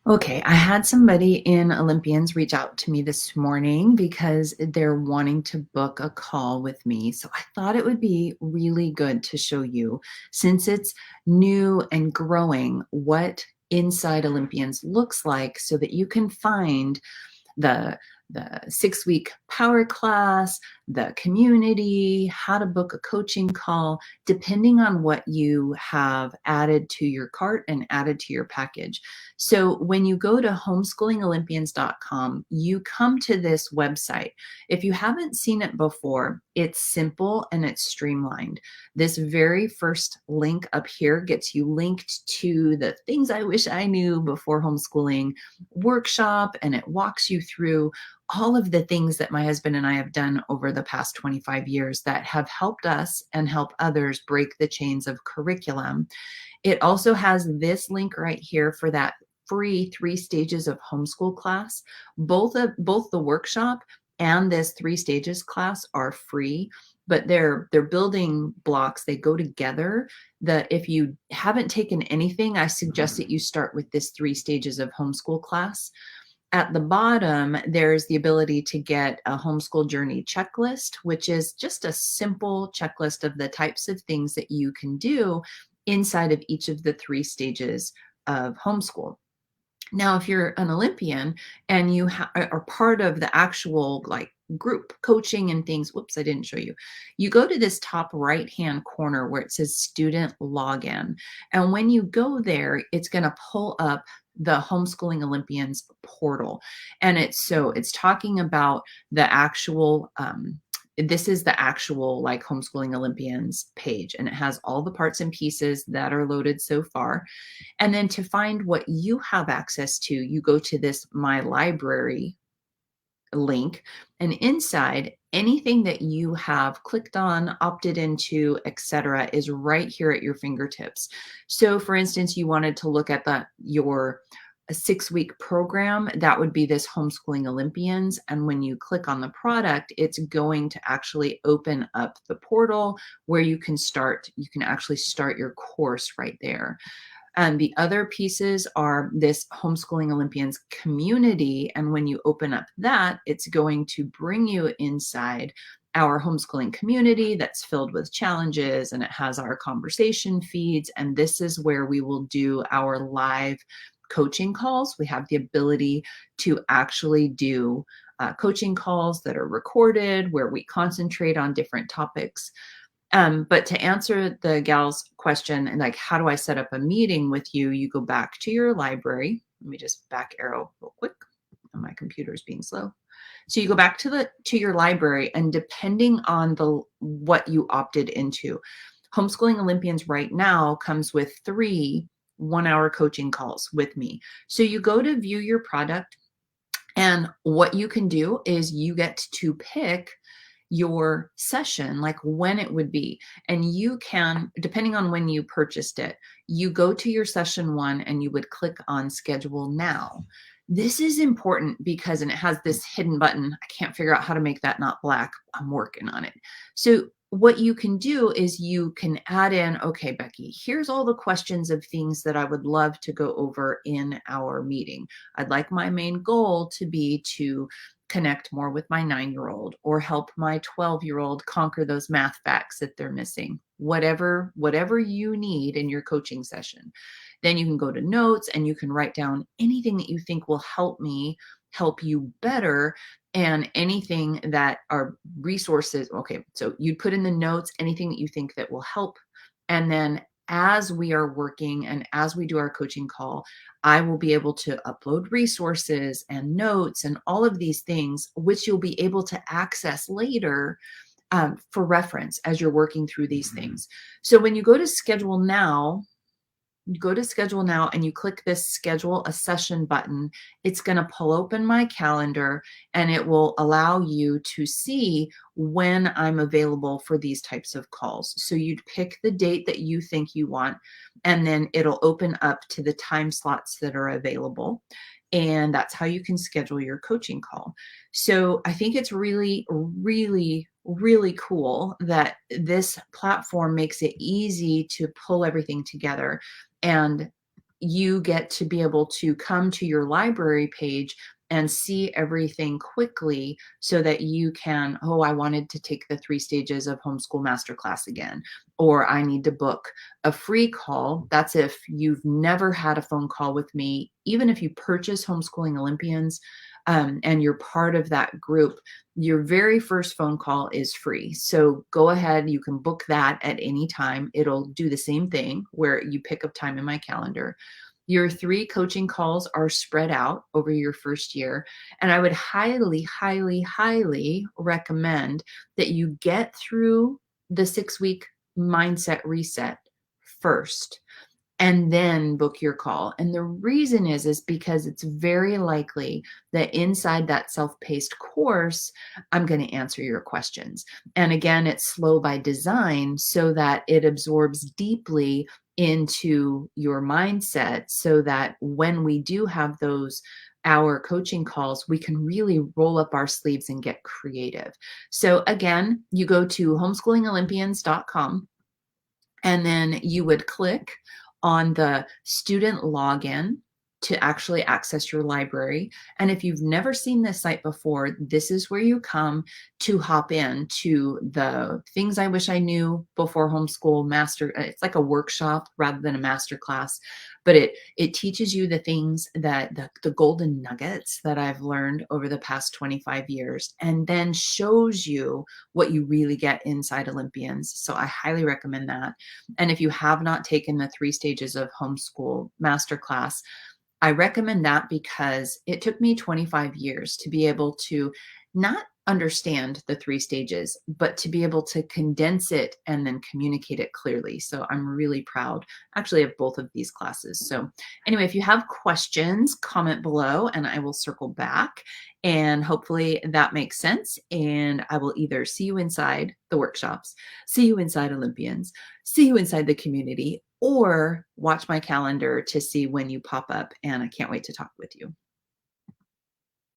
Okay, I had somebody in Olympians reach out to me this morning because they're wanting to book a call with me. So I thought it would be really good to show you, since it's new and growing, what Inside Olympians looks like so that you can find the the 6-week power class, the community, how to book a coaching call, depending on what you have added to your cart and added to your package. So when you go to homeschoolingolympians.com, you come to this website. If you haven't seen it before, it's simple and it's streamlined. This very first link up here gets you linked to the things I wish I knew before homeschooling workshop, and it walks you through all of the things that my husband and I have done over the past 25 years that have helped us and help others break the chains of curriculum. It also has this link right here for that free 3 stages of homeschool class. Both the workshop and this 3 stages class are free, but they're building blocks. They go together. That if you haven't taken anything, I suggest that you start with this 3 stages of homeschool class. At the bottom, there's the ability to get a homeschool journey checklist, which is just a simple checklist of the types of things that you can do inside of each of the 3 stages of homeschool. Now, if you're an Olympian and you are part of the actual like group coaching and things, whoops, I didn't show you. You go to this top right hand corner where it says student login. And when you go there, it's going to pull up the Homeschooling Olympians portal. And it's talking about the actual this is the actual like Homeschooling Olympians page, and it has all the parts and pieces that are loaded so far. And then to find what you have access to, you go to this My Library link, and inside, anything that you have clicked on, opted into, etc., is right here at your fingertips. So for instance, you wanted to look at your a 6-week program, that would be this Homeschooling Olympians. And when you click on the product, it's going to actually open up the portal where you can actually start your course right there. And the other pieces are this Homeschooling Olympians community. And when you open up that, it's going to bring you inside our homeschooling community that's filled with challenges, and it has our conversation feeds. And this is where we will do our live coaching calls. We have the ability to actually do coaching calls that are recorded where we concentrate on different topics. But to answer the gal's question, and like, how do I set up a meeting with you? You go back to your library. Let me just back arrow real quick. My computer's being slow. So you go back to your library, and depending on what you opted into, Homeschooling Olympians right now comes with 3 1-hour coaching calls with me. So you go to view your product, and what you can do is you get to pick your session, like when it would be. And you can, depending on when you purchased it, you go to your session 1 and you would click on schedule now. This is important because, and it has this hidden button. I can't figure out how to make that not black. I'm working on it. So what you can do is you can add in, okay, Bekki, here's all the questions of things that I would love to go over in our meeting. I'd like my main goal to be to connect more with my 9-year-old, or help my 12-year-old conquer those math facts that they're missing. Whatever you need in your coaching session. Then you can go to notes and you can write down anything that you think will help me help you better, and anything that are resources. Okay, so you'd put in the notes anything that you think that will help. And then as we are working and as we do our coaching call, I will be able to upload resources and notes and all of these things, which you'll be able to access later for reference as you're working through these things. So when you go to schedule now, and you click this schedule a session button, it's going to pull open my calendar, and it will allow you to see when I'm available for these types of calls. So you'd pick the date that you think you want, and then it'll open up to the time slots that are available. And that's how you can schedule your coaching call. So I think it's really, really, really cool that this platform makes it easy to pull everything together. And you get to be able to come to your library page and see everything quickly so that you can, oh, I wanted to take the 3 stages of homeschool masterclass again, or I need to book a free call. That's if you've never had a phone call with me. Even if you purchase Homeschooling Olympians, and you're part of that group, your very first phone call is free. So go ahead, you can book that at any time. It'll do the same thing where you pick up time in my calendar. Your 3 coaching calls are spread out over your first year. And I would highly, highly, highly recommend that you get through the 6 week mindset reset first and then book your call. And the reason is because it's very likely that inside that self-paced course, I'm going to answer your questions. And again, it's slow by design so that it absorbs deeply into your mindset so that when we do have those hour coaching calls, we can really roll up our sleeves and get creative. So again, you go to homeschoolingolympians.com and then you would click on the student login to actually access your library. And if you've never seen this site before, this is where you come to hop in to the things I wish I knew before homeschool master. It's like a workshop rather than a master class, but it teaches you the things that the golden nuggets that I've learned over the past 25 years, and then shows you what you really get inside Olympians. So I highly recommend that. And if you have not taken the 3 stages of homeschool masterclass, I recommend that because it took me 25 years to be able to not understand the 3 stages, but to be able to condense it and then communicate it clearly. So I'm really proud actually of both of these classes. So anyway, if you have questions, comment below and I will circle back, and hopefully that makes sense. And I will either see you inside the workshops, see you inside Olympians, see you inside the community, or watch my calendar to see when you pop up. And I can't wait to talk with you.